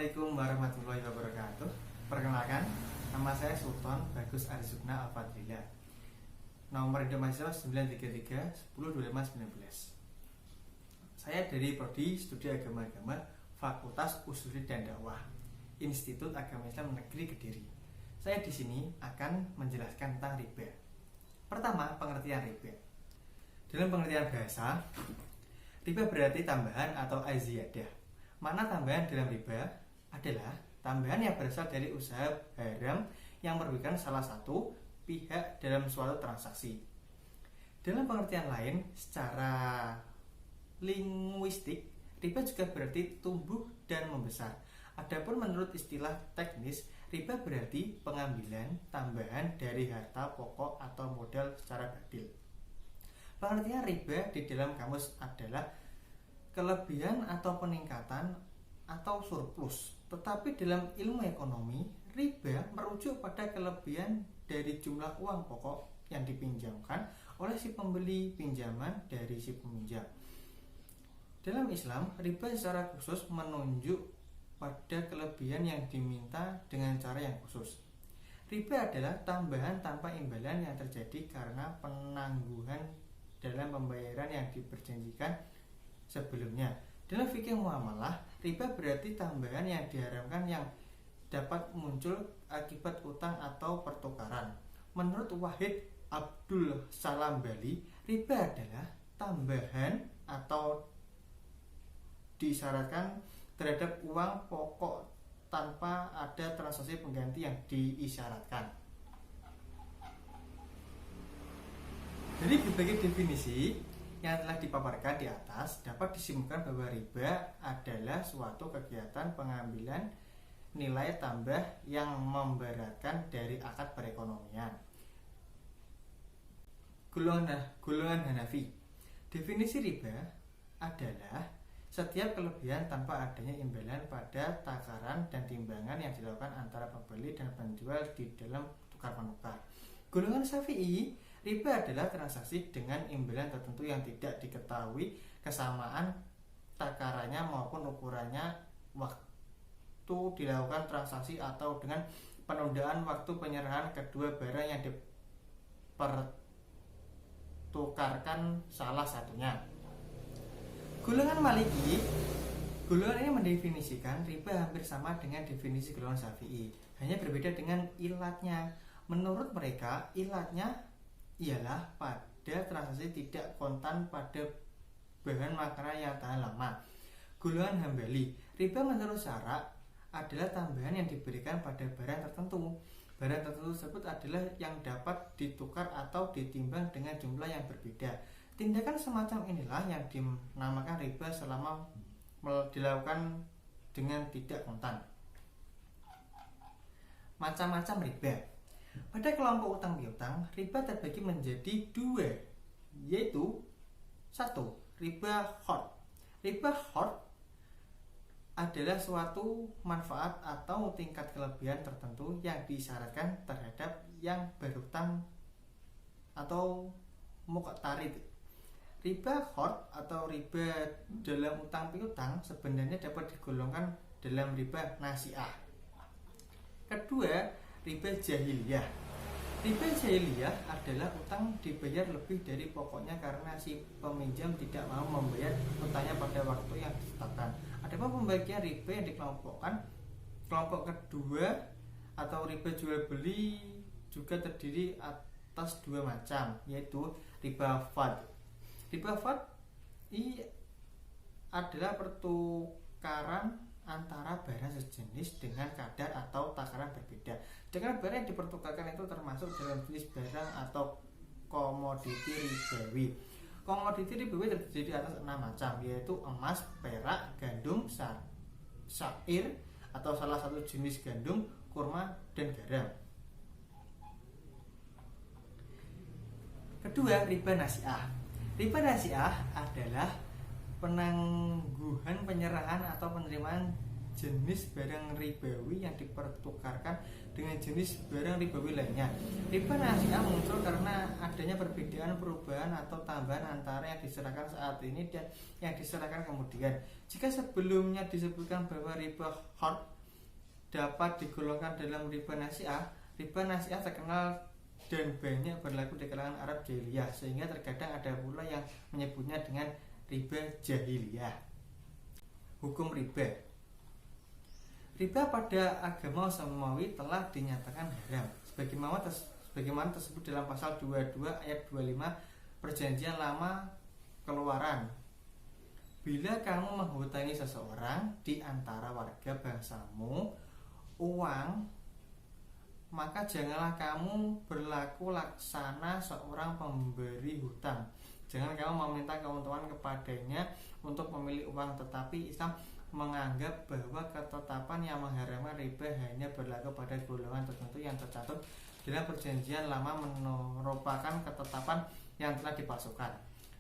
Assalamualaikum warahmatullahi wabarakatuh. Perkenalkan, nama saya Sultan Bagus Arisubna Al-Fadlillah. Nomor hidup mahasiswa 933 1025 19. Saya dari Prodi Studi Agama Fakultas Usuli dan Dakwah, Institut Agama Islam Negeri Kediri. Saya di sini akan menjelaskan tentang riba. Pertama, pengertian riba. Dalam pengertian bahasa, riba berarti tambahan atau aziyadah. Mana tambahan dalam riba adalah tambahan yang berasal dari usaha haram yang merugikan salah satu pihak dalam suatu transaksi. Dalam pengertian lain, secara linguistik, riba juga berarti tumbuh dan membesar. Adapun menurut istilah teknis, riba berarti pengambilan tambahan dari harta pokok atau modal secara batil. Pengertian riba di dalam kamus adalah kelebihan atau peningkatan atau surplus. Tetapi dalam ilmu ekonomi, riba merujuk pada kelebihan dari jumlah uang pokok yang dipinjamkan oleh si pembeli pinjaman dari si peminjam. Dalam Islam, riba secara khusus menunjuk pada kelebihan yang diminta dengan cara yang khusus. Riba adalah tambahan tanpa imbalan yang terjadi karena penangguhan dalam pembayaran yang diperjanjikan sebelumnya. Dalam fikih muamalah, riba berarti tambahan yang diharamkan yang dapat muncul akibat utang atau pertukaran. Menurut Wahid Abdul Salam Bali, riba adalah tambahan atau disyaratkan terhadap uang pokok tanpa ada transaksi pengganti yang diisyaratkan. Dari berbagai definisi yang telah dipaparkan di atas, dapat disimpulkan bahwa riba adalah suatu kegiatan pengambilan nilai tambah yang memberatkan dari akad perekonomian. Golongan Hanafi. Definisi riba adalah setiap kelebihan tanpa adanya imbalan pada takaran dan timbangan yang dilakukan antara pembeli dan penjual di dalam tukar-menukar. Golongan Syafi'i, riba adalah transaksi dengan imbalan tertentu yang tidak diketahui kesamaan takarannya maupun ukurannya waktu dilakukan transaksi atau dengan penundaan waktu penyerahan kedua barang yang dipertukarkan salah satunya. Golongan Maliki, golongan ini mendefinisikan riba hampir sama dengan definisi golongan Syafi'i, hanya berbeda dengan ilatnya. Menurut mereka, ilatnya ialah pada transaksi tidak kontan pada bahan makanan yang tahan lama. Golongan Hambali, riba menurut syarak adalah tambahan yang diberikan pada barang tertentu. Barang tertentu tersebut adalah yang dapat ditukar atau ditimbang dengan jumlah yang berbeda. Tindakan semacam inilah yang dinamakan riba selama dilakukan dengan tidak kontan. Macam-macam riba. Pada kelompok utang piutang, riba terbagi menjadi dua, yaitu 1. Riba khord. Riba khord adalah suatu manfaat atau tingkat kelebihan tertentu yang disyaratkan terhadap yang berutang atau muqtarid. Riba khord atau riba dalam utang piutang sebenarnya dapat digolongkan dalam riba nasi'ah. Kedua, riba jahiliyah. Riba jahiliyah adalah utang dibayar lebih dari pokoknya karena si peminjam tidak mau membayar utangnya pada waktu yang ditetapkan. Adapun pembagian riba yang dikelompokkan, kelompok kedua atau riba jual beli juga terdiri atas dua macam, yaitu riba fad. Riba fad adalah pertukaran antara barang sejenis dengan kadar atau takaran berbeda. Dengan barang yang dipertukarkan itu termasuk dalam jenis barang atau komoditi ribawi. Komoditi ribawi terdiri atas 6 macam, yaitu emas, perak, gandum, syair atau salah satu jenis gandum, kurma, dan garam. Kedua, riba nasi'ah. Riba nasi'ah adalah penangguhan penyerahan atau penerimaan jenis barang ribawi yang dipertukarkan dengan jenis barang ribawi lainnya. Riba nasi'ah muncul karena adanya perbedaan perubahan atau tambahan antara yang diserahkan saat ini dan yang diserahkan kemudian. Jika sebelumnya disebutkan bahwa riba khord dapat digolongkan dalam riba nasi'ah. Riba nasi'ah terkenal dan banyak berlaku di kalangan Arab jahiliyah, sehingga terkadang ada pula yang menyebutnya dengan riba jahiliyah. Hukum riba. Riba pada agama samawi telah dinyatakan haram sebagaimana tersebut dalam pasal 22 ayat 25 Perjanjian Lama Keluaran. Bila kamu menghutangi seseorang di antara warga bangsamu uang, maka janganlah kamu berlaku laksana seorang pemberi hutang. Jangan kamu meminta keuntungan kepadanya untuk memilih uang, tetapi Islam menganggap bahwa ketetapan yang mengharamkan riba hanya berlaku pada golongan tertentu yang tercantum dalam Perjanjian Lama, merupakan ketetapan yang telah dipalsukan.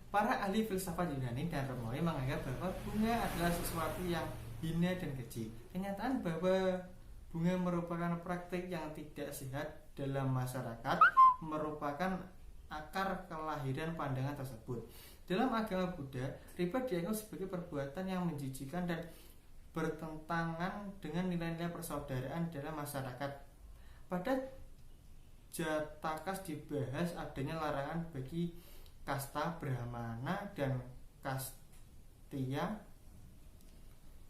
Para ahli filsafat Yunani dan Romawi menganggap bahwa bunga adalah sesuatu yang hina dan keji. Kenyataan bahwa bunga merupakan praktik yang tidak sehat dalam masyarakat merupakan akar kelahiran pandangan tersebut. Dalam agama Buddha, riba dianggap sebagai perbuatan yang menjijikan dan bertentangan dengan nilai-nilai persaudaraan dalam masyarakat. Pada Jatakas dibahas adanya larangan bagi kasta Brahmana dan Kastya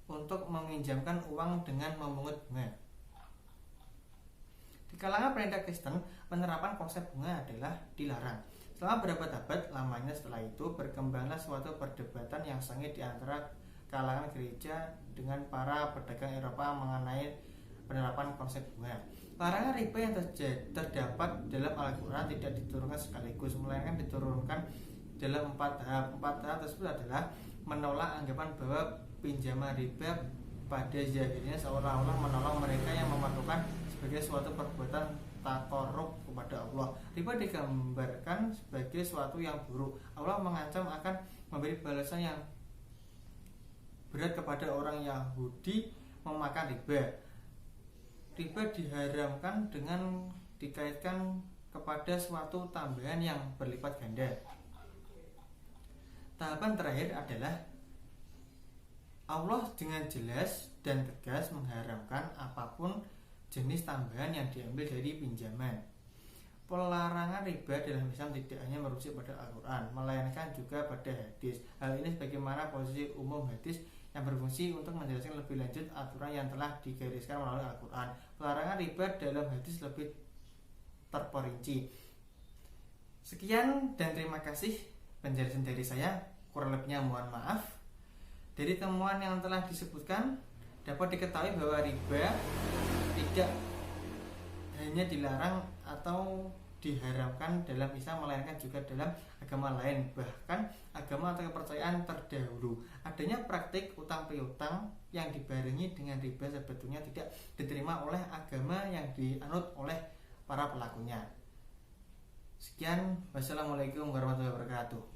untuk meminjamkan uang dengan memungut bunga. Di kalangan penindak Kristen, penerapan konsep bunga adalah dilarang. Selama berabad-abad lamanya setelah itu, berkembanglah suatu perdebatan yang sengit di antara kalangan gereja dengan para pedagang Eropa mengenai penerapan konsep bunga. Larangan riba yang terdapat dalam Al-Quran tidak diturunkan sekaligus, melainkan diturunkan dalam 4 tahap. 4 tahap tersebut adalah menolak anggapan bahwa pinjaman riba pada zahirnya seolah-olah menolong mereka yang memasukkan sebagai suatu perbuatan takorub kepada Allah. Riba digambarkan sebagai suatu yang buruk. Allah mengancam akan memberi balasan yang berat kepada orang Yahudi memakan riba. Riba diharamkan dengan dikaitkan kepada suatu tambahan yang berlipat ganda. Tahapan terakhir adalah Allah dengan jelas dan tegas mengharamkan apapun jenis tambahan yang diambil dari pinjaman. Pelarangan riba dalam Islam tidak hanya merujuk pada Al-Quran, melainkan juga pada hadis. Hal ini sebagaimana posisi umum hadis yang berfungsi untuk menjelaskan lebih lanjut aturan yang telah digariskan melalui Al-Quran. Pelarangan riba dalam hadis lebih terperinci. Sekian dan terima kasih penjelasan dari saya. Kurang lebihnya mohon maaf. Dari temuan yang telah disebutkan dapat diketahui bahwa riba tidak hanya dilarang atau diharamkan dalam Islam, melainkan juga dalam agama lain, bahkan agama atau kepercayaan terdahulu. Adanya praktik utang piutang yang dibarengi dengan riba sebetulnya tidak diterima oleh agama yang dianut oleh para pelakunya. Sekian, wassalamualaikum warahmatullahi wabarakatuh.